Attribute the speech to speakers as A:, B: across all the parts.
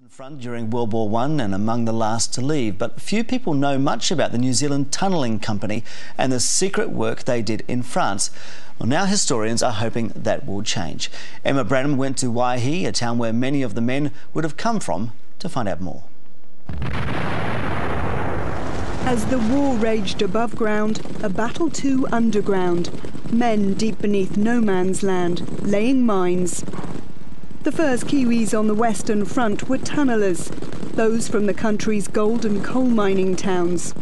A: Front during World War I and among the last to leave, but few people know much about the New Zealand Tunnelling Company and the secret work they did in France. Well, now historians are hoping that will change. Emma Branham went to Waihi, a town where many of the men would have come from, to find out more.
B: As the war raged above ground, a battle too underground. Men deep beneath no man's land, laying mines. The first Kiwis on the Western Front were tunnellers, those from the country's gold and coal mining towns.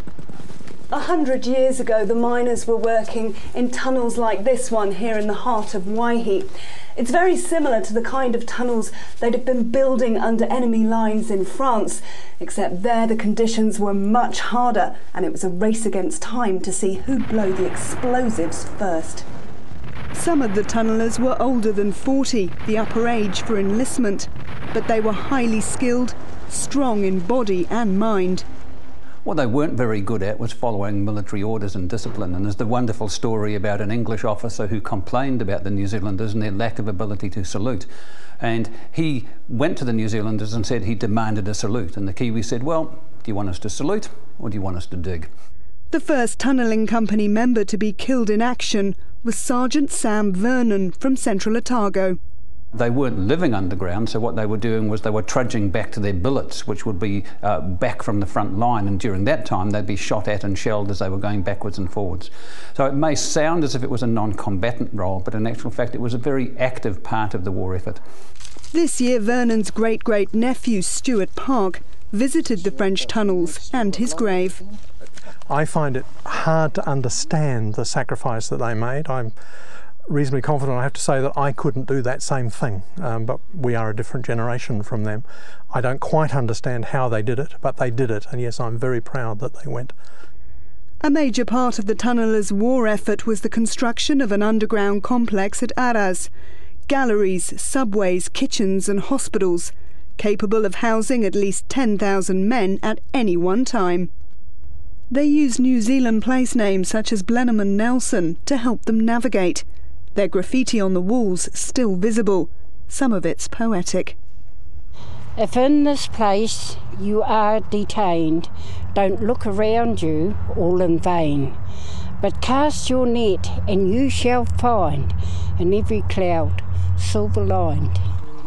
B: 100 years ago, the miners were working in tunnels like this one here in the heart of Waihi. It's very similar to the kind of tunnels they'd have been building under enemy lines in France, except there the conditions were much harder and it was a race against time to see who'd blow the explosives first. Some of the tunnellers were older than 40, the upper age for enlistment, but they were highly skilled, strong in body and mind.
C: What they weren't very good at was following military orders and discipline, and there's the wonderful story about an English officer who complained about the New Zealanders and their lack of ability to salute. And he went to the New Zealanders and said he demanded a salute, and the Kiwis said, well, do you want us to salute or do you want us to dig?
B: The first tunnelling company member to be killed in action was Sergeant Sam Vernon from Central Otago.
C: They weren't living underground, so what they were doing was they were trudging back to their billets, which would be back from the front line, and during that time they'd be shot at and shelled as they were going backwards and forwards. So it may sound as if it was a non-combatant role, but in actual fact it was a very active part of the war effort.
B: This year Vernon's great-great-nephew Stuart Park visited the French tunnels and his grave.
D: I find it hard to understand the sacrifice that they made. I'm reasonably confident I have to say that I couldn't do that same thing, but we are a different generation from them. I don't quite understand how they did it, but they did it, and yes, I'm very proud that they went.
B: A major part of the tunnellers' war effort was the construction of an underground complex at Aras. Galleries, subways, kitchens and hospitals, capable of housing at least 10,000 men at any one time. They used New Zealand place names such as Blenheim and Nelson to help them navigate. Their graffiti on the walls still visible. Some of it's poetic.
E: If in this place you are detained, don't look around you all in vain, but cast your net and you shall find in every cloud silver lined.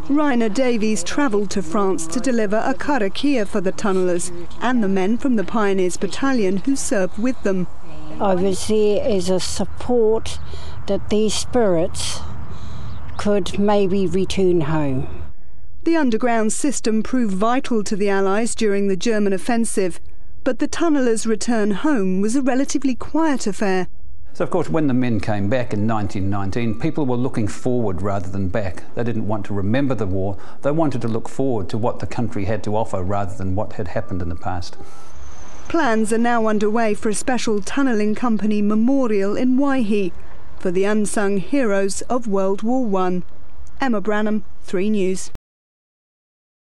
B: Rainer Davies travelled to France to deliver a karakia for the tunnellers and the men from the Pioneers Battalion who served with them.
E: I was there as a support that their spirits could maybe return home.
B: The underground system proved vital to the Allies during the German offensive, but the tunnellers' return home was a relatively quiet affair.
C: So of course when the men came back in 1919, people were looking forward rather than back. They didn't want to remember the war, they wanted to look forward to what the country had to offer rather than what had happened in the past.
B: Plans are now underway for a special tunnelling company memorial in Waihi for the unsung heroes of World War I. Emma Branham, 3 News.